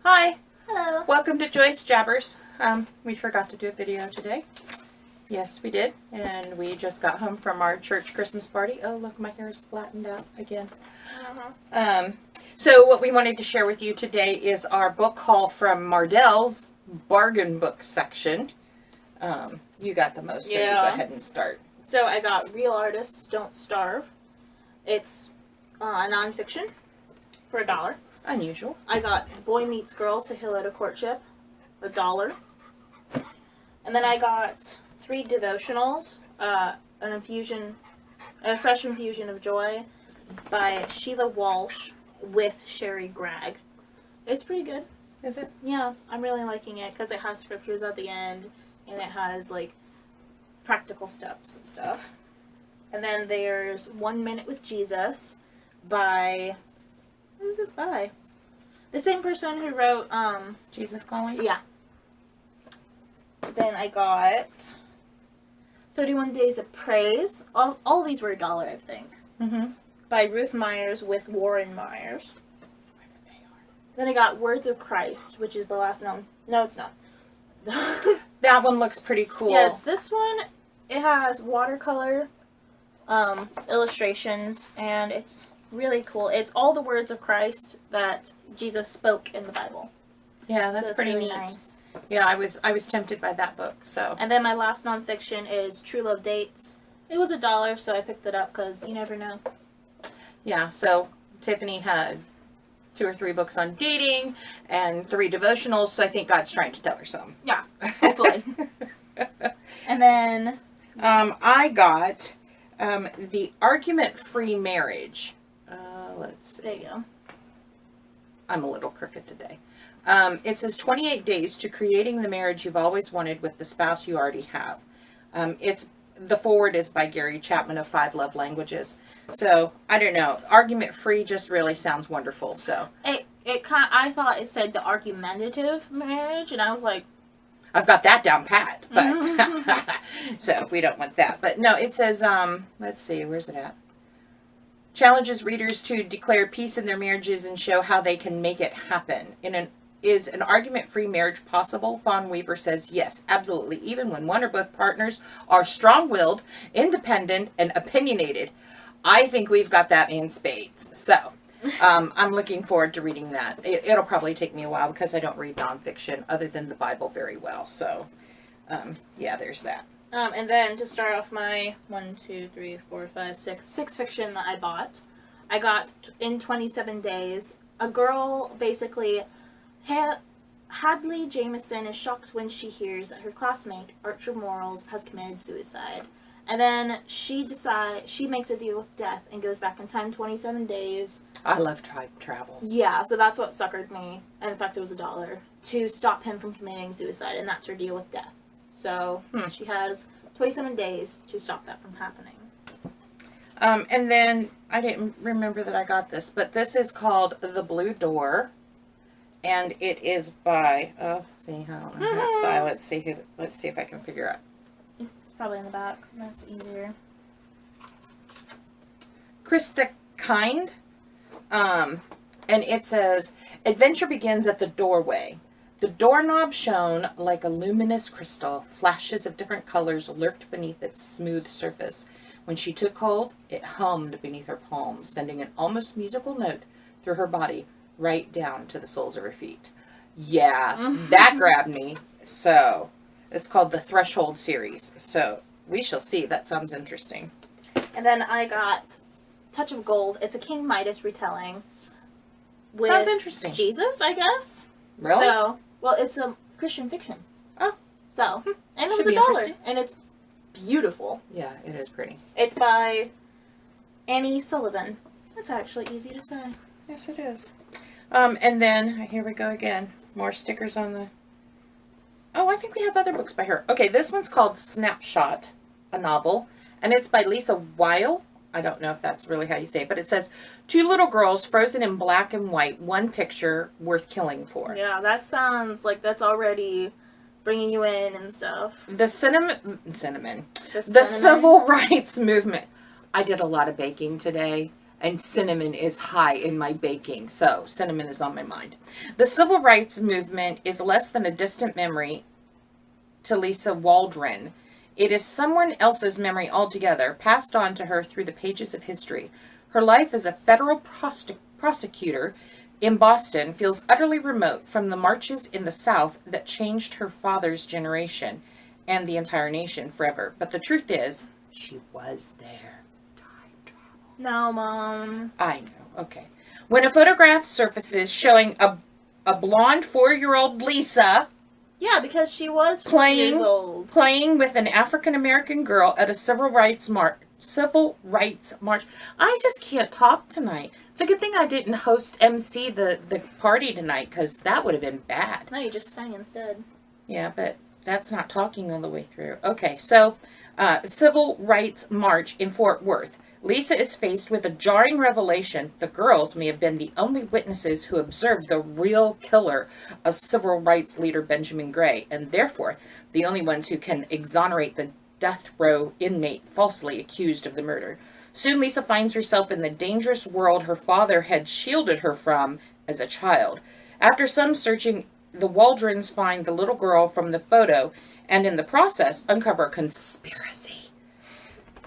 Hi. Hello. Welcome to Joyce Jabbers. We forgot to do a video today. Yes, we did. And we just got home from our church Christmas party. Oh, look, my hair is flattened out again. So what we wanted to share with you today is our book haul from Mardel's bargain book section. You got the most, so you go ahead and start. So I got Real Artists Don't Starve. It's nonfiction for $1. Unusual. I got Boy Meets Girl, To Heal Out a Courtship, $1. And then I got 3 devotionals, a fresh infusion of joy by Sheila Walsh with Sherry Gregg. It's pretty good. Is it? Yeah, I'm really liking it because it has scriptures at the end and it has like practical steps and stuff. And then there's 1 Minute with Jesus by, who's this by? The same person who wrote Jesus Calling? Yeah. Then I got 31 Days of Praise. All these were $1, I think. Mm-hmm. By Ruth Myers with Warren Myers. Then I got Words of Christ, which is the last known. No, it's not. That one looks pretty cool. Yes, this one, it has watercolor illustrations, and it's really cool. It's all the words of Christ that Jesus spoke in the Bible. Yeah, that's so pretty really neat. Nice. Yeah, I was tempted by that book. So. And then my last nonfiction is True Love Dates. It was $1, so I picked it up because you never know. Yeah, so Tiffany had 2 or 3 books on dating and 3 devotionals, so I think God's trying to tell her something. Yeah, hopefully. And then I got The Argument-Free Marriage. Let's see. There you go. I'm a little crooked today. It says 28 days to creating the marriage you've always wanted with the spouse you already have. The foreword is by Gary Chapman of 5 Love Languages. So, I don't know. Argument-free just really sounds wonderful, so. I thought it said the argumentative marriage, and I was like, I've got that down pat, but, so we don't want that. But no, it says, let's see, where's it at? Challenges readers to declare peace in their marriages and show how they can make it happen. Is an argument-free marriage possible? Fawn Weaver says yes, absolutely. Even when one or both partners are strong-willed, independent, and opinionated. I think we've got that in spades. So, I'm looking forward to reading that. It'll probably take me a while because I don't read nonfiction other than the Bible very well. So, yeah, there's that. And then to start off my 6 fiction that I bought, I got In 27 Days. A girl basically, Hadley Jameson is shocked when she hears that her classmate, Archer Morals, has committed suicide. And then she makes a deal with death and goes back in time 27 days. I love time travel. Yeah, so that's what suckered me. And in fact, it was $1 to stop him from committing suicide, and that's her deal with death. So she has 27 days to stop that from happening. And then I didn't remember that I got this, but this is called The Blue Door, and it is by. Oh, see, I don't know who it's by. Let's see if I can figure out. It's probably in the back. That's easier. Krista Kind, and it says, adventure begins at the doorway. The doorknob shone like a luminous crystal. Flashes of different colors lurked beneath its smooth surface. When she took hold, it hummed beneath her palms, sending an almost musical note through her body, right down to the soles of her feet. Yeah, that grabbed me. So, it's called the Threshold series. So, we shall see. That sounds interesting. And then I got Touch of Gold. It's a King Midas retelling. With Sounds interesting. Jesus, I guess. Really? So, well, it's a Christian fiction. Oh. So, and it Should was be $1. And it's beautiful. Yeah, it is pretty. It's by Annie Sullivan. That's actually easy to say. Yes, it is. And then, here we go again. More stickers on the... Oh, I think we have other books by her. Okay, this one's called Snapshot, a novel. And it's by Lisa Weil. I don't know if that's really how you say it, but it says, 2 little girls frozen in black and white, one picture worth killing for. Yeah, that sounds like that's already bringing you in and stuff. The civil rights movement. I did a lot of baking today, And cinnamon is high in my baking, so cinnamon is on my mind. The civil rights movement is less than a distant memory to Lisa Waldron. It is someone else's memory altogether, passed on to her through the pages of history. Her life as a federal prosecutor in Boston feels utterly remote from the marches in the South that changed her father's generation and the entire nation forever. But the truth is, she was there. Time travel. No, Mom. I know. Okay. When a photograph surfaces showing a blonde 4-year-old Lisa... Yeah, because she was 4 years old. Playing with an African-American girl at a civil rights march. I just can't talk tonight. It's a good thing I didn't MC the party tonight, because that would have been bad. No, you just sang instead. Yeah, but that's not talking all the way through. Okay, so civil rights march in Fort Worth. Lisa is faced with a jarring revelation. The girls may have been the only witnesses who observed the real killer of civil rights leader Benjamin Gray, and therefore the only ones who can exonerate the death row inmate falsely accused of the murder. Soon Lisa finds herself in the dangerous world her father had shielded her from as a child. After some searching, the Waldrons find the little girl from the photo, and in the process uncover a conspiracy.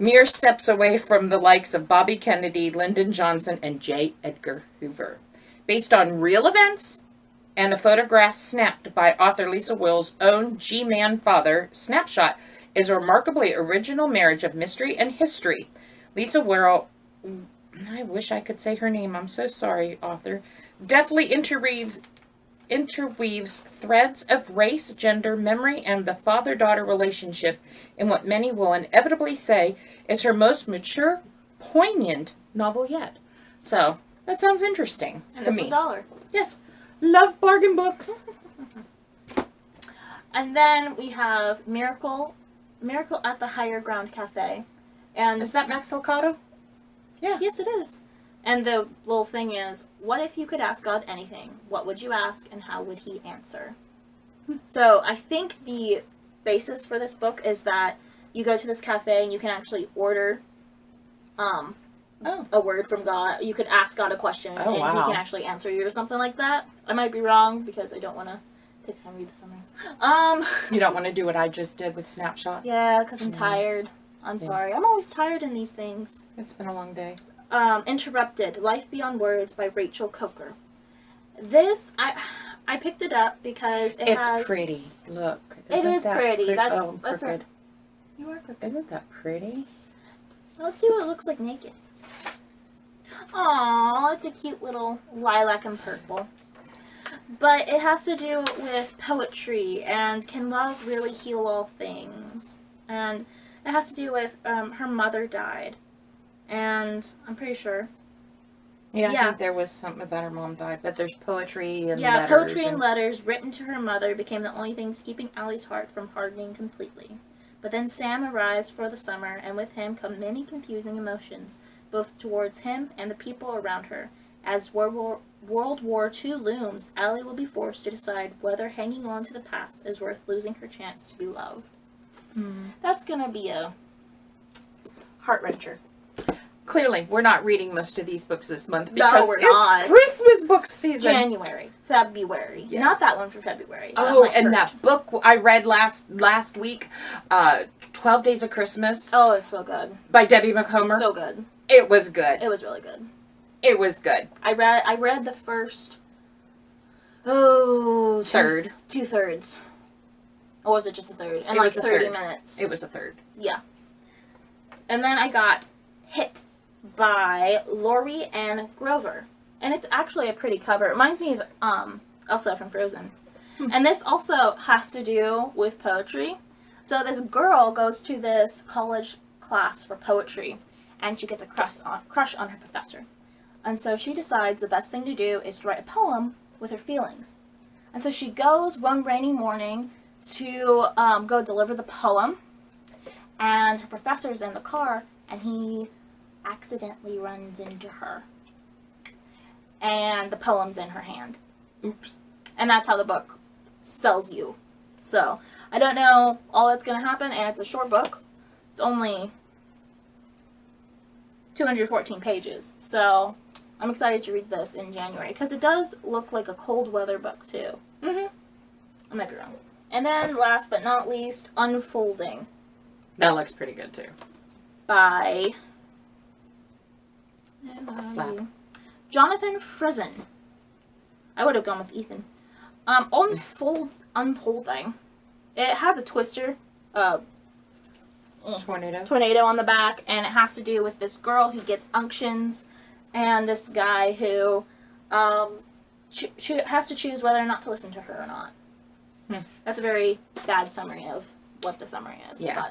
Mere steps away from the likes of Bobby Kennedy, Lyndon Johnson, and J. Edgar Hoover. Based on real events and a photograph snapped by author Lisa Will's own G-Man father, Snapshot is a remarkably original marriage of mystery and history. Lisa Will, I wish I could say her name, I'm so sorry, author, deftly interweaves threads of race, gender, memory, and the father-daughter relationship in what many will inevitably say is her most mature, poignant novel yet. So, that sounds interesting to me. And it's $1. Yes. Love bargain books. And then we have Miracle at the Higher Ground Cafe. And is that Max Lucado? Yeah. Yes, it is. And the little thing is, what if you could ask God anything? What would you ask, and how would he answer? So I think the basis for this book is that you go to this cafe and you can actually order a word from God. You could ask God a question, and he can actually answer you or something like that. I might be wrong, because I don't want to take time to read the summary. You don't want to do what I just did with Snapshot? Yeah, because I'm tired. I'm sorry. I'm always tired in these things. It's been a long day. Interrupted, Life Beyond Words by Rachel Coker. This, I picked it up because it's pretty. Look. It is pretty. That's crooked. You are crooked. Isn't that pretty? Let's see what it looks like naked. Aww, it's a cute little lilac and purple. But it has to do with poetry and can love really heal all things. And it has to do with her mother died. And I'm pretty sure. Yeah, I think there was something about her mom died, but there's poetry and letters. Yeah, poetry and letters written to her mother became the only things keeping Allie's heart from hardening completely. But then Sam arrives for the summer, and with him come many confusing emotions, both towards him and the people around her. As World War II looms, Allie will be forced to decide whether hanging on to the past is worth losing her chance to be loved. That's gonna be a heart-wrencher. Clearly, we're not reading most of these books this month because we're not. It's Christmas book season. February. Yes. Not that one for February. Oh, and that book I read last week, 12 Days of Christmas. Oh, it's so good. By Debbie McComber. So good. It was good. It was really good. It was good. I read the first, third. 2/3. Or was it just a third? And like 30 minutes. It was a third. Yeah. And then I got Hit by Lori Ann Grover. And it's actually a pretty cover. It reminds me of Elsa from Frozen. And this also has to do with poetry. So this girl goes to this college class for poetry, and she gets a crush on her professor. And so she decides the best thing to do is to write a poem with her feelings. And so she goes one rainy morning to go deliver the poem, and her professor's in the car, and he accidentally runs into her. And the poem's in her hand. Oops. And that's how the book sells you. So, I don't know all that's going to happen, and it's a short book. It's only 214 pages. So I'm excited to read this in January because it does look like a cold weather book too. I might be wrong. And then last but not least, Unfolding. That looks pretty good too. By Jonathan Friesen. I would have gone with Ethan. Unfolding. It has a twister, tornado on the back, and it has to do with this girl who gets unctions, and this guy who has to choose whether or not to listen to her or not. That's a very bad summary of what the summary is. Yeah.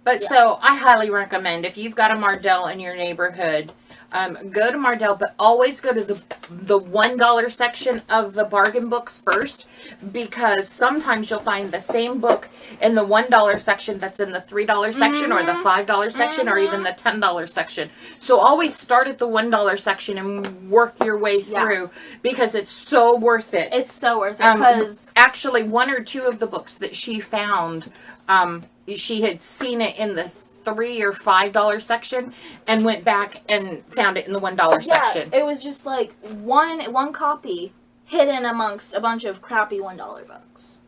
But so I highly recommend, if you've got a Mardel in your neighborhood, go to Mardel, but always go to the $1 section of the bargain books first, because sometimes you'll find the same book in the $1 section that's in the $3 section or the $5 section or even the $10 section. So always start at the $1 section and work your way through, because it's so worth it. It's so worth it, because actually one or two of the books that she found, she had seen it in the $3 or $5 section and went back and found it in the $1 section. It was just like one copy hidden amongst a bunch of crappy $1 books.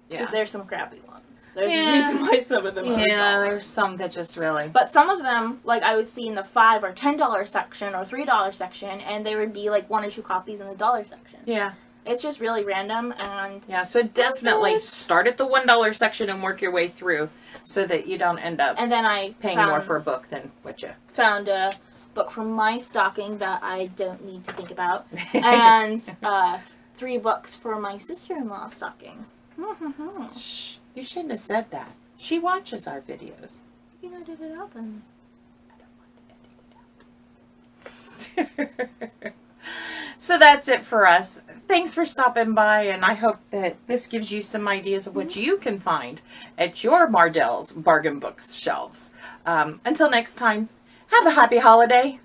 Because there's some crappy ones. There's a reason why some of them are there's some that just really. But some of them, like I would see in the $5 or $10 section or $3 section, and there would be like 1 or 2 copies in the dollar section. Yeah. It's just really random, and so definitely start at the $1 section and work your way through, so that you don't end up and then I paying more for a book than what you found a book from my stocking that I don't need to think about, and 3 books for my sister-in-law's stocking. Shh, you shouldn't have said that. She watches our videos. You edited it out, then. I don't want to edit it out. So that's it for us. Thanks for stopping by, and I hope that this gives you some ideas of what you can find at your Mardel's bargain books shelves. Until next time, have a happy holiday.